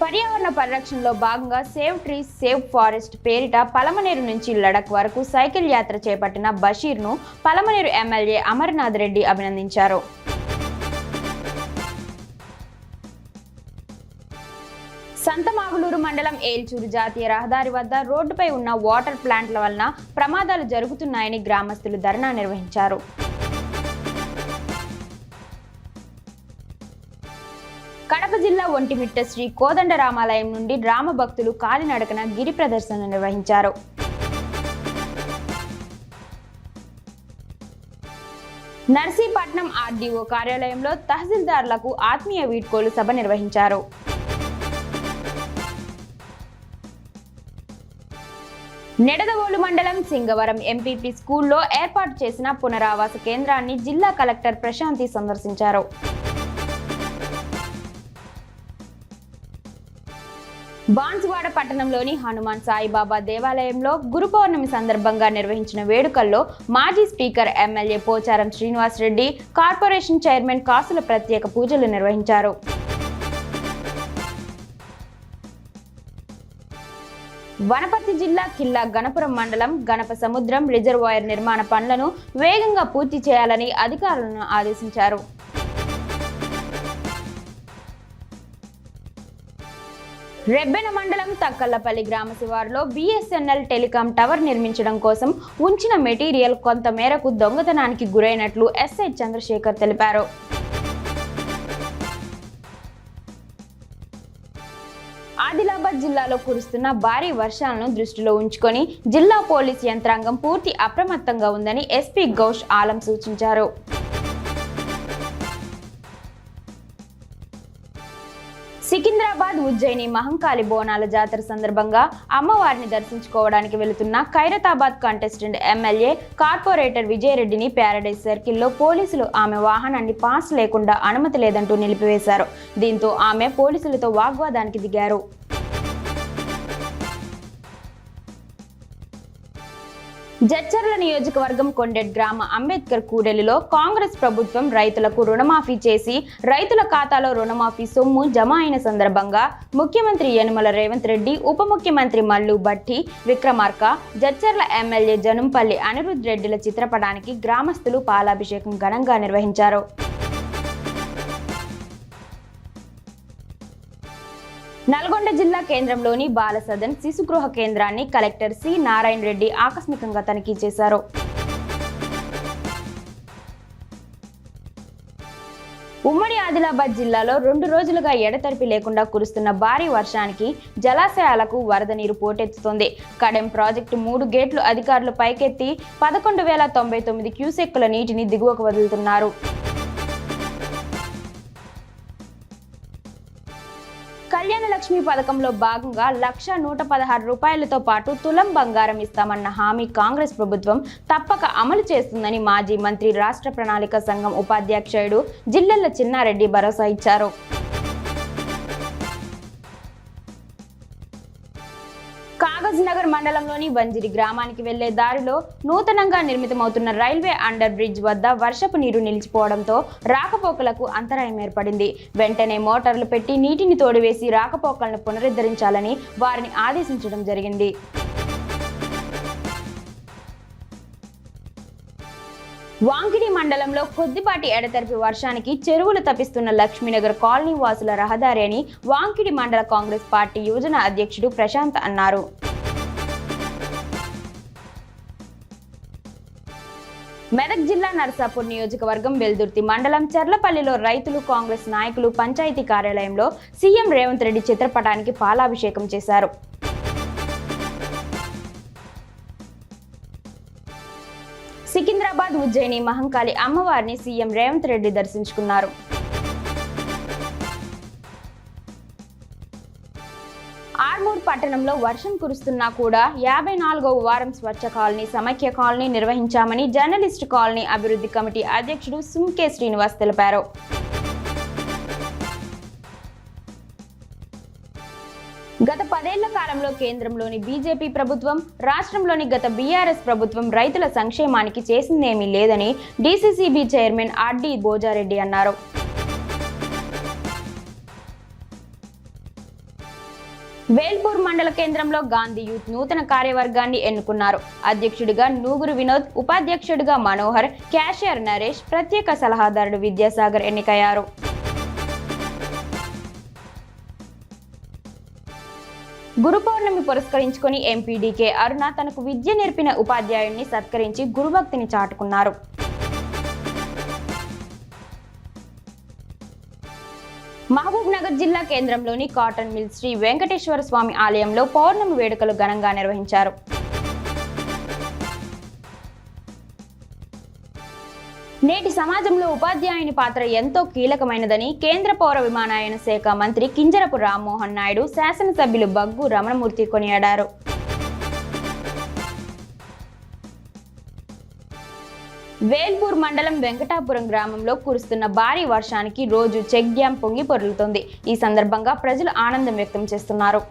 పర్యావరణ పరిరక్షణలో భాగంగా సేవ్ ట్రీస్ సేవ్ ఫారెస్ట్ పేరిట పలమనేరు నుంచి లడక్ వరకు సైకిల్ యాత్ర చేపట్టిన బషీర్ను పలమనేరు ఎమ్మెల్యే అమర్నాథ్ రెడ్డి అభినందించారు. సంతమాగులూరు మండలం ఏల్చూరు జాతీయ రహదారి వద్ద రోడ్డుపై ఉన్న వాటర్ ప్లాంట్ల వలన ప్రమాదాలు జరుగుతున్నాయని గ్రామస్తులు ధర్నా నిర్వహించారు. కడప జిల్లా ఒంటిమిట్ట శ్రీ కోదండరామాలయం నుండి రామభక్తులు కాలినడకన గిరి ప్రదర్శన నిర్వహించారు. నర్సీపట్నం ఆర్డీఓ కార్యాలయంలో తహసీల్దార్లకు ఆత్మీయ వీడ్కోలు సభ నిర్వహించారు. నెడదవోలు మండలం సింగవరం ఎంపీపీ స్కూల్లో ఏర్పాటు చేసిన పునరావాస కేంద్రాన్ని జిల్లా కలెక్టర్ ప్రశాంతి సందర్శించారు. బాన్సువాడ పట్టణంలోని హనుమాన్ సాయిబాబా దేవాలయంలో గురు పౌర్ణమి సందర్భంగా నిర్వహించిన వేడుకల్లో మాజీ speaker MLA Pocharam Srinivas Reddy, corporation chairman కాసుల ప్రత్యేక పూజలు నిర్వహించారు. వనపర్తి జిల్లా కిల్లా గణపురం మండలం గణప సముద్రం రిజర్వాయర్ నిర్మాణ పనులను వేగంగా పూర్తి చేయాలని అధికారులను ఆదేశించారు. రెబ్బెన మండలం తక్కల్లపల్లి గ్రామ శివారులో బిఎస్ఎన్ఎల్ టెలికాం టవర్ నిర్మించడం కోసం ఉంచిన మెటీరియల్ కొంత మేరకు దొంగతనానికి గురైనట్లు ఎస్ఐ చంద్రశేఖర్ తెలిపారు. ఆదిలాబాద్ జిల్లాలో కురుస్తున్న భారీ వర్షాలను దృష్టిలో ఉంచుకొని జిల్లా పోలీస్ యంత్రాంగం పూర్తి అప్రమత్తంగా ఉందని ఎస్పీ గౌష్ ఆలం సూచించారు. సికింద్రాబాద్ ఉజ్జయిని మహంకాళి బోనాల జాతర సందర్భంగా అమ్మవారిని దర్శించుకోవడానికి వెళుతున్న ఖైరతాబాద్ కంటెస్టెంట్ ఎమ్మెల్యే కార్పొరేటర్ విజయరెడ్డిని ప్యారడైజ్ సర్కిల్లో పోలీసులు ఆమె వాహనాన్ని పాస్ లేకుండా అనుమతి లేదంటూ నిలిపివేశారు. దీంతో ఆమె పోలీసులతో వాగ్వాదానికి దిగారు. జడ్చర్ల నియోజకవర్గం కొండెట్ గ్రామ అంబేద్కర్ కూడలిలో కాంగ్రెస్ ప్రభుత్వం రైతులకు రుణమాఫీ చేసి రైతుల ఖాతాలో రుణమాఫీ సొమ్ము జమ అయిన సందర్భంగా ముఖ్యమంత్రి యనమల రేవంత్ రెడ్డి, ఉప ముఖ్యమంత్రి మల్లు భట్టి విక్రమార్క, జడ్చర్ల ఎమ్మెల్యే జనంపల్లి అనిరుద్ రెడ్డిల చిత్రపటానికి గ్రామస్తులు పాలాభిషేకం ఘనంగా నిర్వహించారు. నల్గొండ జిల్లా కేంద్రంలోని బాలసదన్ శిశుగృహ కేంద్రాన్ని కలెక్టర్ సి నారాయణ రెడ్డి ఆకస్మికంగా తనిఖీ చేశారు. ఉమ్మడి ఆదిలాబాద్ జిల్లాలో 2 రోజులుగా ఎడతెరిపి లేకుండా కురుస్తున్న భారీ వర్షానికి జలాశయాలకు వరద నీరు పోటెత్తుతోంది. కడెం ప్రాజెక్టు 3 గేట్లు అధికారులు పైకెత్తి 11,099 క్యూసెక్కుల నీటిని దిగువకు వదులుతున్నారు. కళ్యాణ లక్ష్మి పథకంలో భాగంగా 1,116 రూపాయలతో పాటు తులం బంగారం ఇస్తామన్న హామీ కాంగ్రెస్ ప్రభుత్వం తప్పక అమలు చేస్తుందని మాజీ మంత్రి, రాష్ట్ర ప్రణాళిక సంఘం ఉపాధ్యక్షుడు జిల్లెళ్ల చిన్నారెడ్డి భరోసా ఇచ్చారు. కాగజ్ నగర్ మండలంలోని వంజిరి గ్రామానికి వెళ్లే దారిలో నూతనంగా నిర్మితమవుతున్న రైల్వే అండర్ బ్రిడ్జ్ వద్ద వర్షపు నీరు నిలిచిపోవడంతో రాకపోకలకు అంతరాయం ఏర్పడింది. వెంటనే మోటార్లు పెట్టి నీటిని తోడివేసి రాకపోకలను పునరుద్ధరించాలని వారిని ఆదేశించడం జరిగింది. వాంకిడి మండలంలో కొద్దిపాటి ఎడతెరిపి వర్షానికి చెరువులు తప్పిస్తున్న లక్ష్మీనగర్ కాలనీ వాసుల రహదారి అని వాంకిడి మండల కాంగ్రెస్ పార్టీ యువజన అధ్యక్షుడు ప్రశాంత్ అన్నారు. మెదక్ జిల్లా నర్సాపూర్ నియోజకవర్గం వెల్దుర్తి మండలం చర్లపల్లిలో రైతులు, కాంగ్రెస్ నాయకులు పంచాయతీ కార్యాలయంలో సీఎం రేవంత్ రెడ్డి చిత్రపటానికి పాలాభిషేకం చేశారు. సికింద్రాబాద్ ఉజ్జయిని మహంకాళి అమ్మవారిని సీఎం రేవంత్ రెడ్డి దర్శించుకున్నారు. ఆర్మూర్ పట్టణంలో వర్షం కురుస్తున్నా కూడా 54వ వారం స్వచ్ఛ కాలనీ, సమైక్య కాలనీ నిర్వహించామని జర్నలిస్ట్ కాలనీ అభివృద్ధి కమిటీ అధ్యక్షుడు సుంకే శ్రీనివాస్ తెలిపారు. గత 10 ఏళ్ల కాలంలో కేంద్రంలోని బీజేపీ ప్రభుత్వం, రాష్ట్రంలోని గత బీఆర్ఎస్ ప్రభుత్వం రైతుల సంక్షేమానికి చేసిందేమీ లేదని డీసీసీబీ చైర్మన్ ఆర్డీ బోజారెడ్డి అన్నారు. వేల్పూర్ మండల కేంద్రంలో గాంధీ యూత్ నూతన కార్యవర్గాన్ని ఎన్నుకున్నారు. అధ్యక్షుడిగా నూగురు వినోద్, ఉపాధ్యక్షుడిగా మనోహర్, క్యాషియర్ నరేష్, ప్రత్యేక సలహాదారుడు విద్యాసాగర్ ఎన్నికయ్యారు. గురు పౌర్ణమి పురస్కరించుకుని ఎంపీడీకే అరుణ తనకు విద్య నేర్పిన ఉపాధ్యాయుడిని సత్కరించి గురుభక్తిని చాటుకున్నారు. మహబూబ్ నగర్ జిల్లా కేంద్రంలోని కాటన్ మిల్ శ్రీ వెంకటేశ్వర స్వామి ఆలయంలో పౌర్ణమి వేడుకలు ఘనంగా నిర్వహించారు. నేటి సమాజంలో ఉపాధ్యాయుని పాత్ర ఎంతో కీలకమైనదని కేంద్ర పౌర విమానయాన శాఖ మంత్రి కింజరపు రామ్మోహన్ నాయుడు, శాసనసభ్యులు బగ్గు రమణమూర్తి కొనియాడారు. వేల్పూర్ మండలం వెంకటాపురం గ్రామంలో కురుస్తున్న భారీ వర్షానికి రోజు చెక్ డ్యాం పొంగి పొర్లుతోంది. ఈ సందర్భంగా ప్రజలు ఆనందం వ్యక్తం చేస్తున్నారు.